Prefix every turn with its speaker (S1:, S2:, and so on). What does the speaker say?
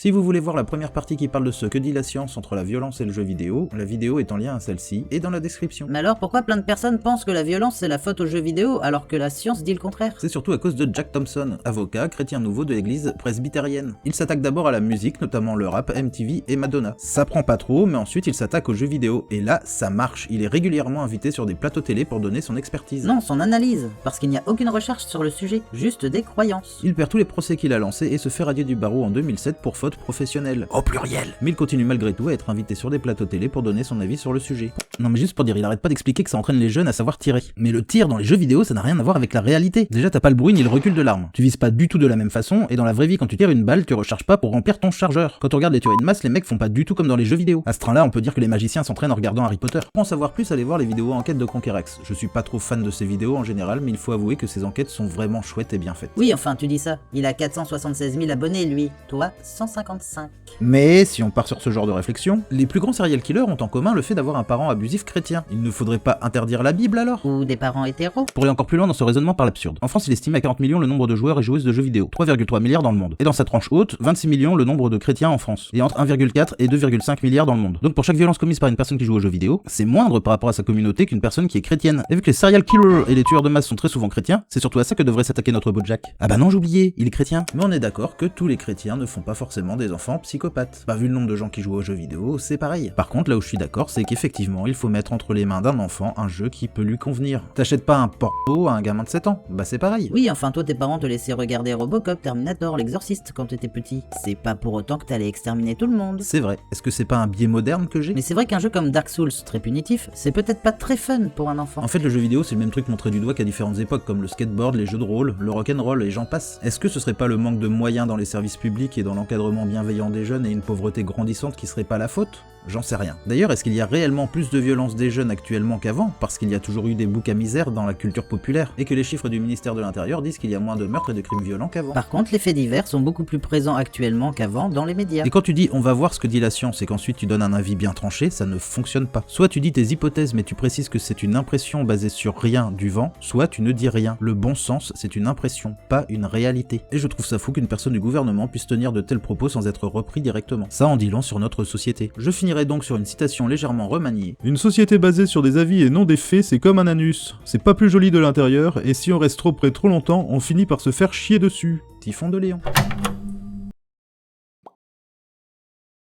S1: Si vous voulez voir la première partie qui parle de ce que dit la science entre la violence et le jeu vidéo, la vidéo est en lien à celle-ci et dans la description.
S2: Mais alors pourquoi plein de personnes pensent que la violence c'est la faute aux jeux vidéo alors que la science dit le contraire?
S1: C'est surtout à cause de Jack Thompson, avocat, chrétien nouveau de l'église presbytérienne. Il s'attaque d'abord à la musique, notamment le rap, MTV et Madonna. Ça prend pas trop, mais ensuite il s'attaque aux jeux vidéo, et là, ça marche. Il est régulièrement invité sur des plateaux télé pour donner son expertise.
S2: Non, son analyse, parce qu'il n'y a aucune recherche sur le sujet, juste des croyances.
S1: Il perd tous les procès qu'il a lancés et se fait radier du barreau en 2007 pour faute professionnelle. Au pluriel. Mais il continue malgré tout à être invité sur des plateaux télé pour donner son avis sur le sujet. Non mais juste pour dire, il arrête pas d'expliquer que ça entraîne les jeunes à savoir tirer. Mais le tir dans les jeux vidéo, ça n'a rien à voir avec la réalité. Déjà t'as pas le bruit ni le recul de l'arme. Tu vises pas du tout de la même façon, et dans la vraie vie quand tu tires une balle, tu recharges pas pour remplir ton chargeur. Quand on regarde les tueries de masse, les mecs font pas du tout comme dans les jeux vidéo. À ce train-là, on peut dire que les magiciens s'entraînent en regardant Harry Potter. Pour en savoir plus, allez voir les vidéos enquêtes de Conquerax. Je suis pas trop fan de ces vidéos en général, mais il faut avouer que ces enquêtes sont vraiment chouettes et bien faites.
S2: Oui, enfin tu dis ça. Il a 476 000 abonnés lui. Toi, 155.
S1: Mais si on part sur ce genre de réflexion, les plus grands serial killers ont en commun le fait d'avoir un parent abusif chrétien. Il ne faudrait pas interdire la Bible alors?
S2: Ou des parents hétéros.
S1: Pour aller encore plus loin dans ce raisonnement par l'absurde. En France, il estime à 40 millions le nombre de joueurs et joueuses de jeux vidéo, 3,3 milliards dans le monde. Et dans sa tranche haute, 26 millions le nombre de chrétiens en France, et entre 1,4 et 2,5 milliards dans le monde. Donc pour chaque violence commise par une personne qui joue aux jeux vidéo, c'est moindre par rapport à sa communauté qu'une personne qui est chrétienne. Et vu que les serial killers et les tueurs de masse sont très souvent chrétiens, c'est surtout à ça que devrait s'attaquer notre beau Jack. Ah bah non, j'oubliais, il est chrétien. Mais on est d'accord que tous les chrétiens ne font pas forcément des enfants psychopathes. Bah vu le nombre de gens qui jouent aux jeux vidéo, c'est pareil. Par contre, là où je suis d'accord, c'est qu'effectivement, il faut mettre entre les mains d'un enfant un jeu qui peut lui convenir. T'achètes pas un porno à un gamin de 7 ans, bah c'est pareil.
S2: Oui, enfin toi tes parents te laissaient regarder Robocop, Terminator, l'Exorciste quand t'étais petit. C'est pas pour autant que t'allais exterminer tout le monde.
S1: C'est vrai. Est-ce que c'est pas un biais moderne que j'ai?
S2: Mais c'est vrai qu'un jeu comme Dark Souls, très punitif, c'est peut-être pas très fun pour un enfant.
S1: En fait, le jeu vidéo, c'est le même truc montré du doigt qu'à différentes époques, comme le skateboard, les jeux de rôle, le rock'n'roll et j'en passe. Est-ce que ce serait pas le manque de moyens dans les services publics et dans l'encadrement bienveillant des jeunes et une pauvreté grandissante qui serait pas la faute? J'en sais rien. D'ailleurs, est-ce qu'il y a réellement plus de violence des jeunes actuellement qu'avant, parce qu'il y a toujours eu des boucs à misère dans la culture populaire, et que les chiffres du ministère de l'Intérieur disent qu'il y a moins de meurtres et de crimes violents qu'avant?
S2: Par contre, les faits divers sont beaucoup plus présents actuellement qu'avant dans les médias.
S1: Et quand tu dis on va voir ce que dit la science et qu'ensuite tu donnes un avis bien tranché, ça ne fonctionne pas. Soit tu dis tes hypothèses mais tu précises que c'est une impression basée sur rien du vent, soit tu ne dis rien. Le bon sens, c'est une impression, pas une réalité. Et je trouve ça fou qu'une personne du gouvernement puisse tenir de tels propos sans être repris directement. Ça en dit long sur notre société. Je finirai donc sur une citation légèrement remaniée.
S3: Une société basée sur des avis et non des faits, c'est comme un anus. C'est pas plus joli de l'intérieur, et si on reste trop près trop longtemps, on finit par se faire chier dessus.
S1: Typhon de Léon.